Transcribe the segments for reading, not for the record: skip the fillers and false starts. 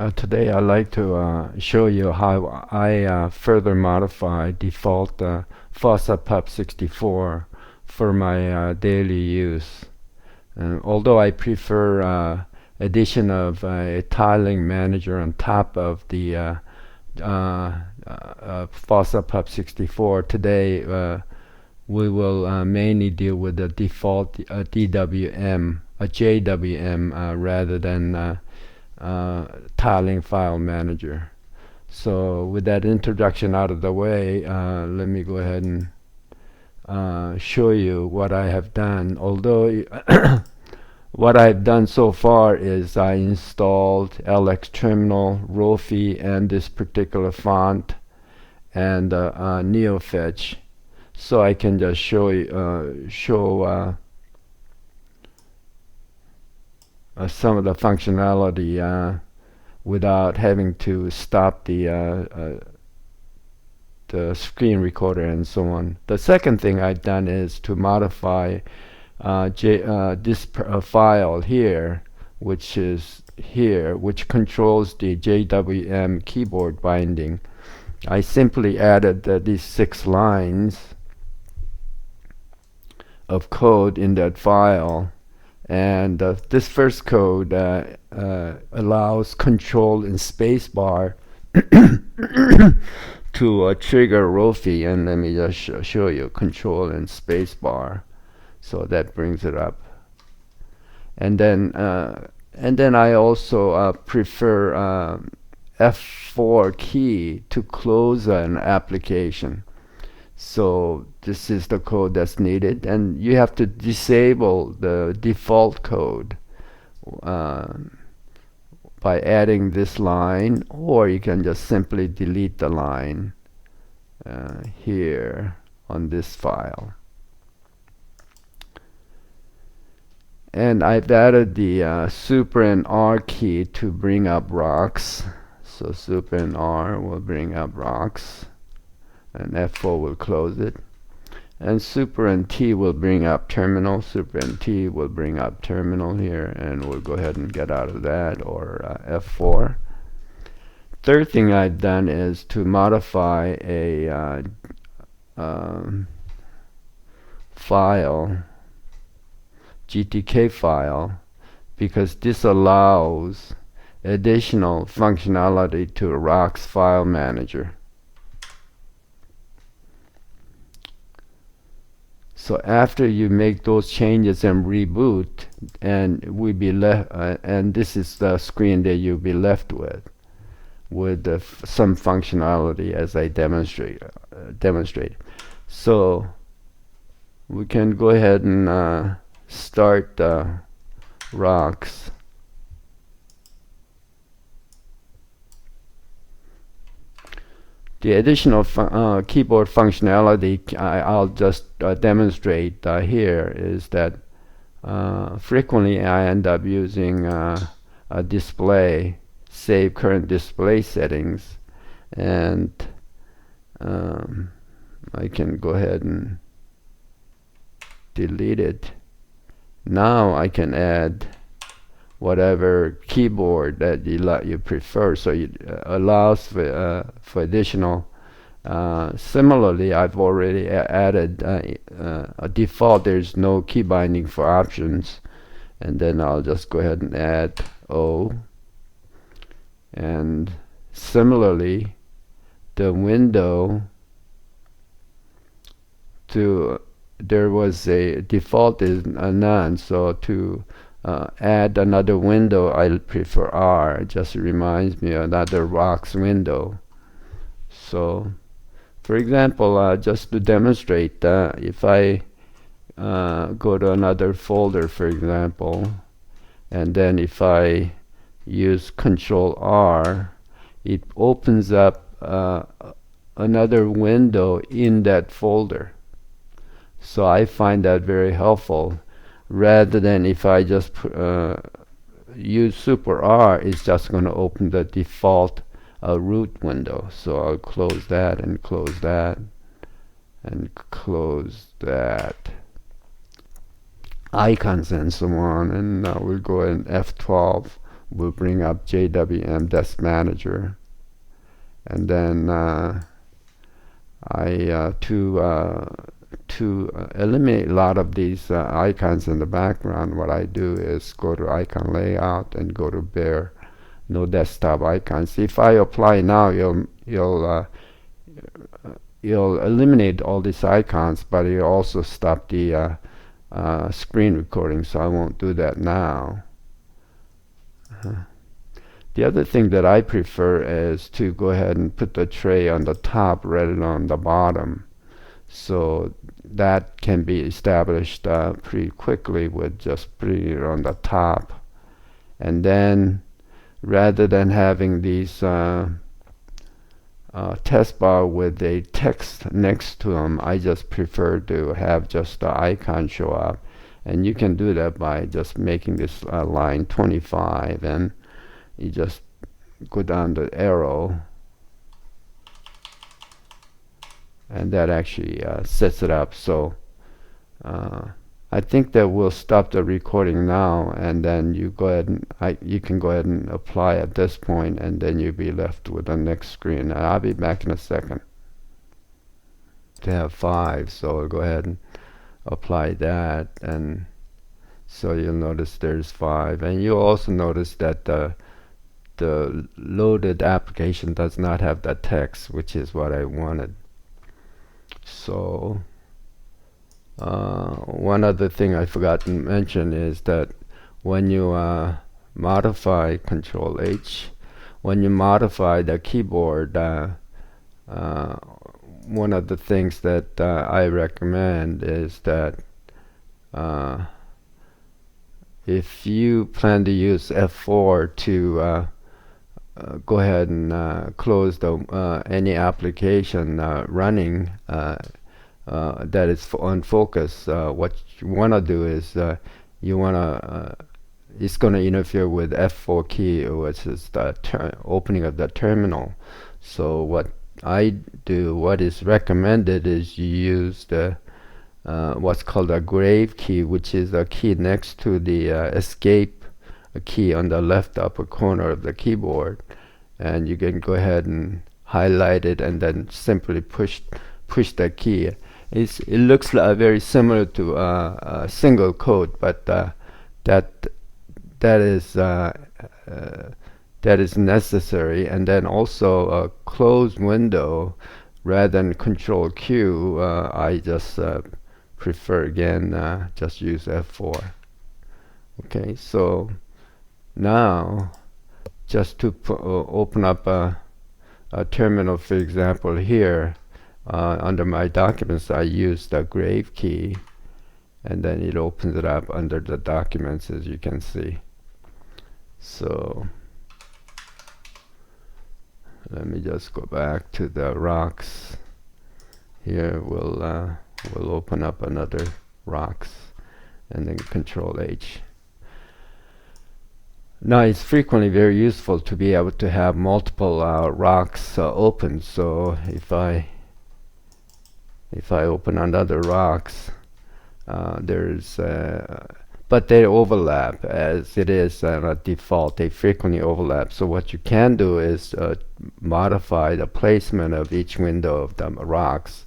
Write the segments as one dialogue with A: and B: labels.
A: Today I'd like to show you how I further modify default Fossapup64 for my daily use. Although I prefer addition of a tiling manager on top of the Fossapup64, today we will mainly deal with the default DWM, a JWM rather than tiling file manager. So with that introduction out of the way, let me go ahead and show you what I have done. Although what I've done so far is I installed LX Terminal, Rofi, and this particular font, and NeoFetch, so I can just show some of the functionality without having to stop the screen recorder and so on. The second thing I've done is to modify this file here, which is here, which controls the JWM keyboard binding. I simply added these 6 lines of code in that file. And this first code allows control and spacebar to trigger Rofi, and let me just show you control and spacebar. So that brings it up. And then I also prefer F4 key to close an application. So this is the code that's needed, and you have to disable the default code by adding this line, or you can just simply delete the line here on this file. And I've added the Super and R key to bring up rocks. So Super and R will bring up rocks, and F4 will close it, and Super and T will bring up terminal. Super and T will bring up terminal here, and we'll go ahead and get out of that, or F4. Third thing I've done is to modify a file, GTK file, because this allows additional functionality to Rocks file manager. So after you make those changes and reboot, and we be left, and this is the screen that you'll be left with some functionality as I demonstrate. So we can go ahead and start Rocks. The additional keyboard functionality I'll just demonstrate here is that frequently I end up using a display, save current display settings, and I can go ahead and delete it. Now I can add whatever keyboard that you prefer, so it allows for additional. Similarly, I've already added a default. There's no key binding for options, and then I'll just go ahead and add O. And similarly, the window there was a default is none, so to add another window, I prefer R. It just reminds me of another Rocks window. So for example, just to demonstrate, if I go to another folder, for example, and then if I use Control R, it opens up another window in that folder. So I find that very helpful, rather than if I just use Super R, it's just going to open the default root window. So I'll close that and close that and close that, icons and so on, and now we'll go in F12 will bring up JWM Desk Manager. And then to eliminate a lot of these icons in the background, what I do is go to icon layout and go to bare no desktop icons. If I apply now, you'll eliminate all these icons, but it'll also stop the screen recording, so I won't do that now. The other thing that I prefer is to go ahead and put the tray on the top rather than on the bottom. So that can be established pretty quickly with just putting it on the top. And then rather than having these test bar with a text next to them, I just prefer to have just the icon show up. And you can do that by just making this line 25, and you just go down the arrow, and that actually sets it up. So I think that will stop the recording now, and then you go ahead and you can go ahead and apply at this point, and then you'll be left with the next screen. I'll be back in a second. To have 5, so I'll go ahead and apply that, and so you'll notice there's 5, and you'll also notice that the loaded application does not have the text, which is what I wanted. So one other thing I forgot to mention is that when you modify Control H, when you modify the keyboard, one of the things that I recommend is that if you plan to use F4 to go ahead and close the any application running that is on focus, what you want to do is you want to it's going to interfere with F4 key, which is the opening of the terminal. So what I do, what is recommended, is you use the what's called a grave key, which is a key next to the escape key on the left upper corner of the keyboard, and you can go ahead and highlight it and then simply push that key. It looks very similar to a single quote, but that is necessary. And then also a closed window rather than Control Q, I just prefer again just use F4. Okay, so now just to open up a terminal, for example, here under my documents, I use the grave key, and then it opens it up under the documents, as you can see. So let me just go back to the rocks. Here we'll open up another rocks, and then Control H. Now it's frequently very useful to be able to have multiple rocks open. So if I open another rocks, but they overlap, as it is a default. They frequently overlap. So what you can do is modify the placement of each window of the rocks.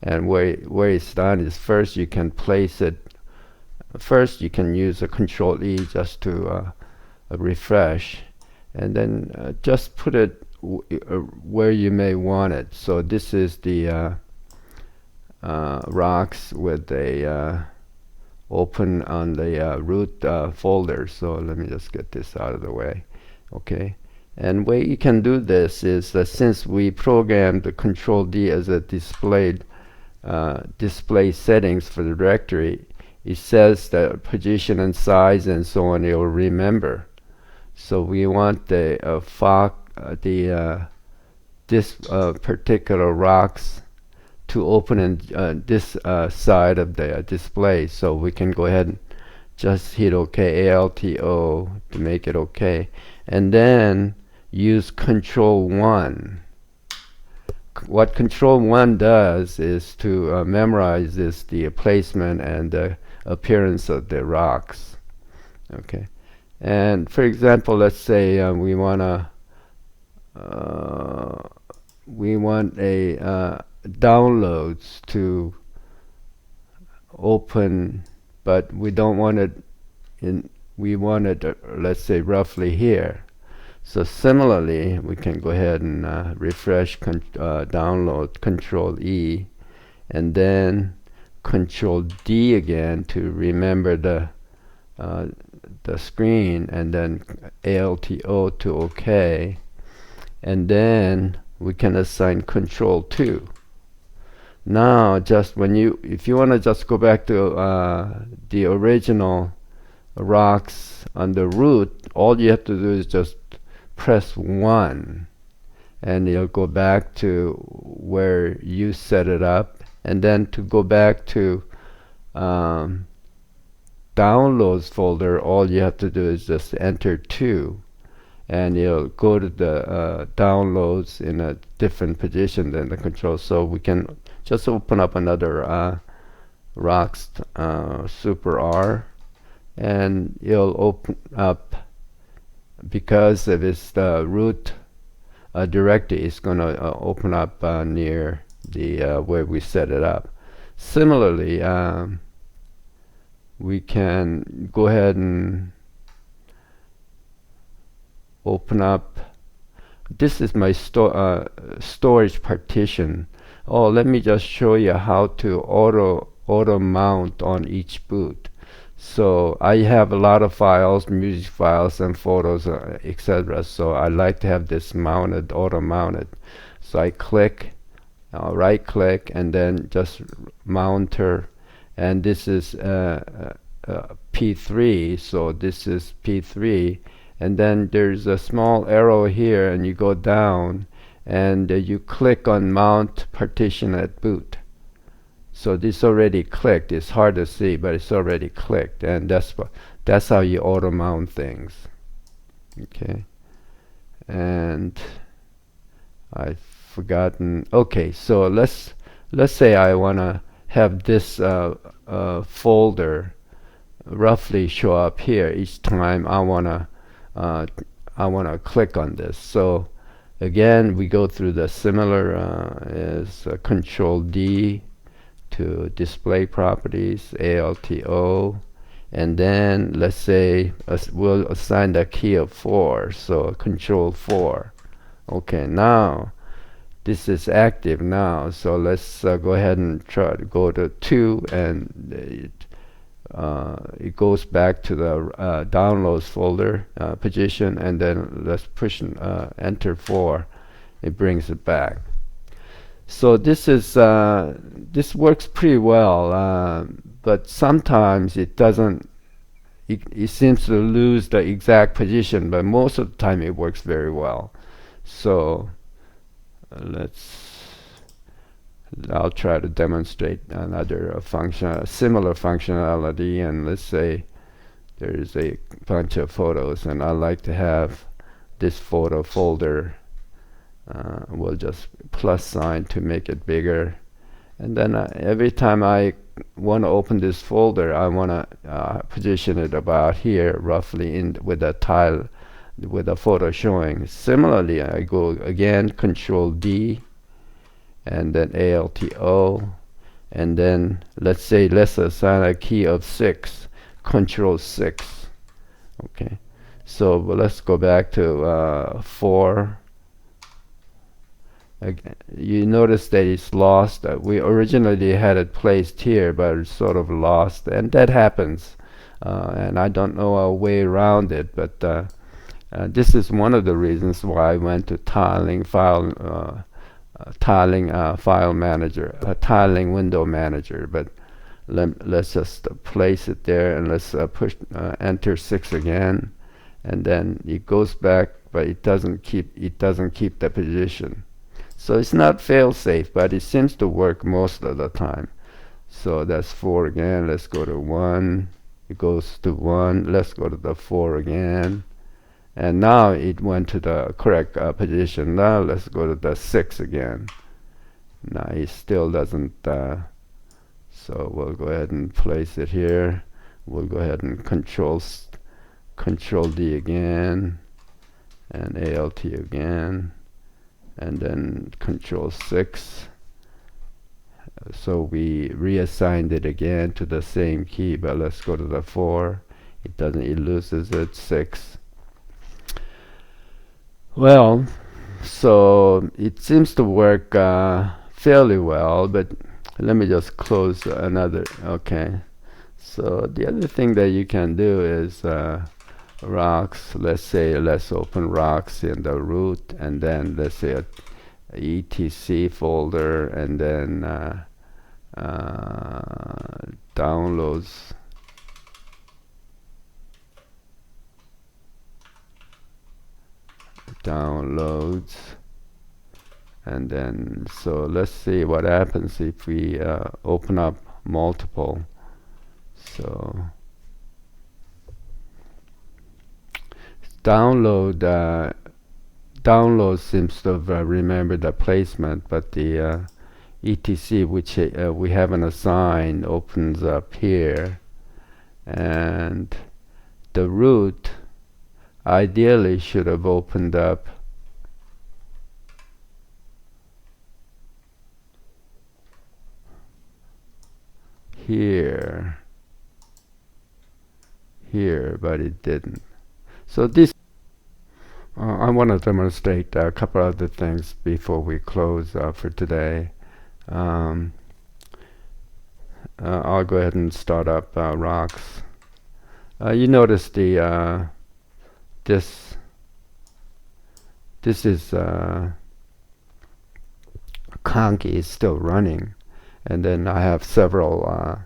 A: And where it's done is, first you can place it. First you can use a Control E just to refresh, and then just put it where you may want it. So this is the rocks with a open on the root folder. So let me just get this out of the way. Okay, and way you can do this is since we programmed the Control D as a display settings for the directory, it says the position and size and so on, it will remember. So we want the this particular rocks to open in this side of the display. So we can go ahead and just hit OK, ALTO, to make it OK, and then use Control 1. What Control 1 does is to memorize the placement and the appearance of the rocks. Okay, And for example, let's say uh, we want a downloads to open, but we don't want it in. We want it, let's say, roughly here. So similarly, we can go ahead and refresh download, Control E, and then Control D again to remember uh, the screen, and then ALTO to OK, and then we can assign Control 2. Now, just if you want to just go back to the original rocks on the root, all you have to do is just press 1, and you'll go back to where you set it up. And then to go back to downloads folder, all you have to do is just enter 2, and you'll go to the downloads in a different position than the control. So we can just open up another rocks super R, and you'll open up, because of its root directory, is going to open up near the where we set it up. Similarly, we can go ahead and open up. This is my storage partition. Oh, let me just show you how to auto mount on each boot. So I have a lot of files, music files and photos, etc. So I like to have this mounted, auto mounted. So I click, right click, and then just mounter, and this is P3. So this is P3, and then there's a small arrow here, and you go down, and you click on mount partition at boot. So this already clicked. It's hard to see, but it's already clicked, and that's how you auto mount things. Okay, and I've forgotten. Okay, so let's say I want to have this folder roughly show up here each time I wanna click on this. So again, we go through the similar as Control D to display properties, ALTO, and then let's say we'll assign the key of 4, so Control 4. Okay, now this is active now, so let's go ahead and try to go to 2, and it goes back to the downloads folder position, and then let's push enter 4. It brings it back. So this is this works pretty well, but sometimes it doesn't. It seems to lose the exact position, but most of the time it works very well. So I'll try to demonstrate another similar functionality, and let's say there's a bunch of photos, and I like to have this photo folder. We'll just plus sign to make it bigger, and then every time I want to open this folder, I want to position it about here, roughly with a tile, with a photo showing. Similarly, I go again, Control D, and then ALTO, and then let's assign a key of 6, Control 6. Okay, so let's go back to 4. You notice that it's lost. We originally had it placed here, but it's sort of lost, and that happens. And I don't know a way around it, but this is one of the reasons why I went to tiling file manager, tiling window manager. But let's just place it there, and let's push enter 6 again, and then it goes back, but it doesn't keep the position. So it's not fail-safe, but it seems to work most of the time. So that's 4 again. Let's go to 1. It goes to 1. Let's go to the 4 again. And now it went to the correct position. Now let's go to the 6 again. Now it still doesn't. So we'll go ahead and place it here. We'll go ahead and Control Control D again, and Alt again, and then Control 6. So we reassigned it again to the same key, but let's go to the 4. It doesn't, it loses it. 6. Well, so it seems to work fairly well, but let me just close another. Okay, so the other thing that you can do is rocks. Let's say let's open rocks in the root, and then let's say a etc folder, and then downloads. And then so let's see what happens if we open up multiple. So download seems to have remembered the placement, but the etc, which we haven't assigned, opens up here, and the root ideally should have opened up here, but it didn't. So this I want to demonstrate a couple other things before we close for today. I'll go ahead and start up rocks. You notice the this is conky is still running, and then I have several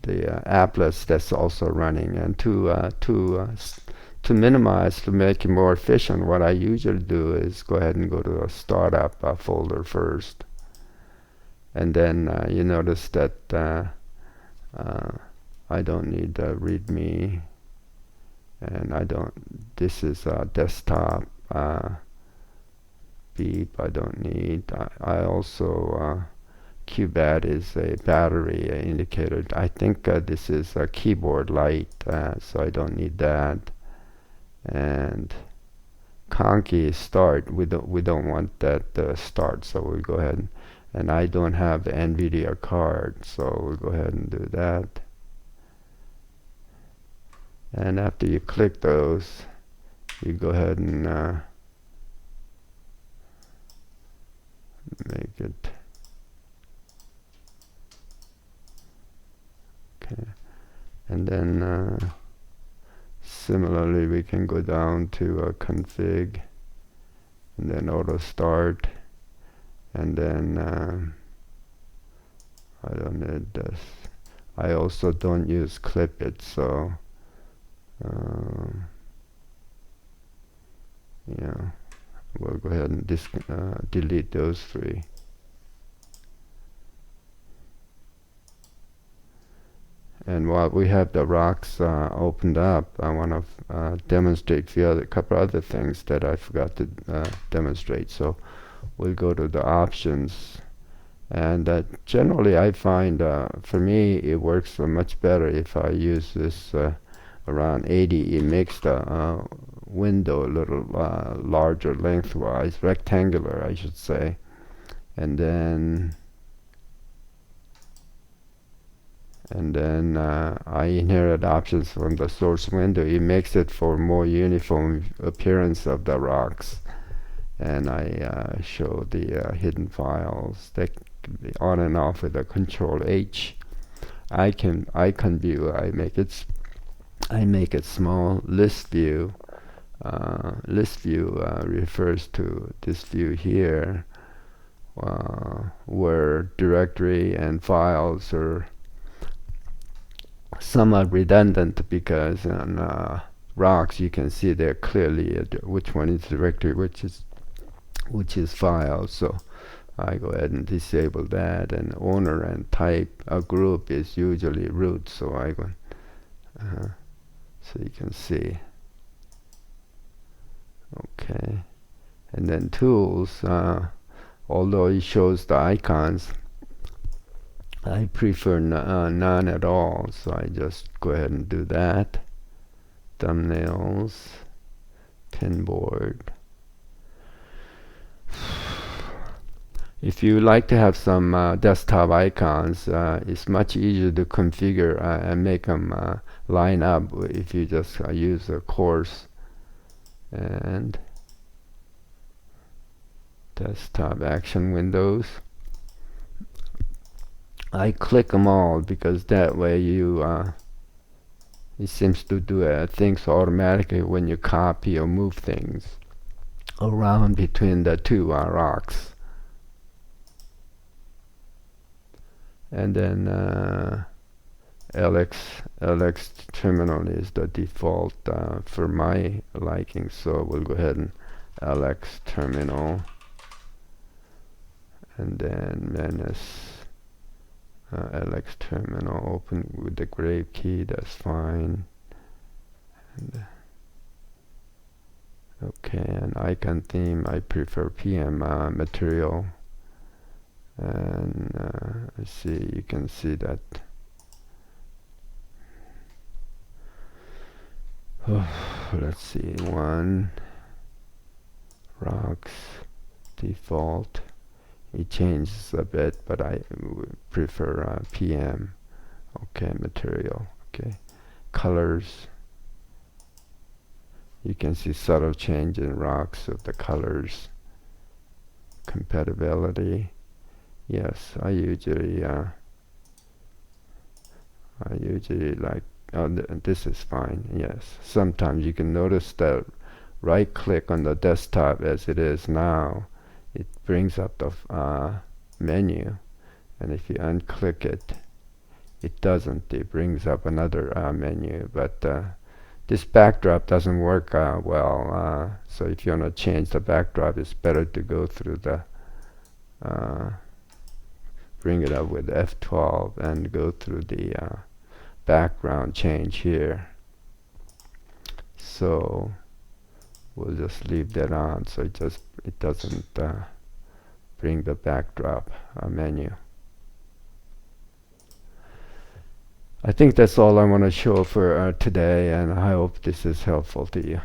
A: the applets that's also running. And to minimize, to make it more efficient, what I usually do is go ahead and go to a startup folder first, and then you notice that I don't need readme, and I don't, this is desktop beep, I don't need. I also QBAT is a battery indicator. I think this is a keyboard light, so I don't need that. And conky is start. We don't want that start, so we'll go ahead and I don't have the NVIDIA card, so we'll go ahead and do that. And after you click those, you go ahead and make it okay. And then similarly, we can go down to config, and then auto start, and then I don't need this. I also don't use clip it, so yeah, we'll go ahead and delete those 3. And while we have the rocks opened up, I want to demonstrate a couple other things that I forgot to demonstrate. So we'll go to the options, and generally I find for me it works much better if I use this around 80. It makes the window a little larger lengthwise, rectangular I should say. And then I inherit options from the source window. It makes it for more uniform appearance of the rocks. And I show the hidden files that can be on and off with a Control H. Icon view, I make it small. List view refers to this view here, where directory and files are somewhat redundant, because on rocks you can see there clearly which one is directory, which is file. So I go ahead and disable that, and owner and type a group is usually root, so I go so you can see. Okay, and then tools, although it shows the icons, I prefer none at all, so I just go ahead and do that. thumbnails, pinboard. If you like to have some desktop icons, it's much easier to configure and make them line up if you just use a course. And desktop action windows. I click them all because that way it seems to do things automatically when you copy or move things around between the two rocks. And then LX terminal is the default for my liking, so we'll go ahead and LX terminal, and then menace LX terminal, open with the grave key, that's fine. And, okay, and icon theme, I prefer PM material. And let's see, you can see that let's see, one rocks default, it changes a bit, but I prefer PM. Okay, material, okay, colors, you can see subtle change in rocks of the colors. Compatibility, yes, I usually like, this is fine, yes. Sometimes you can notice that right click on the desktop as it is now, it brings up the menu, and if you unclick it, it doesn't, it brings up another menu. But this backdrop doesn't work well, so if you want to change the backdrop, it's better to go through the bring it up with F12 and go through the background change here. So we'll just leave that on, so it doesn't bring the backdrop menu. I think that's all I want to show for today, and I hope this is helpful to you.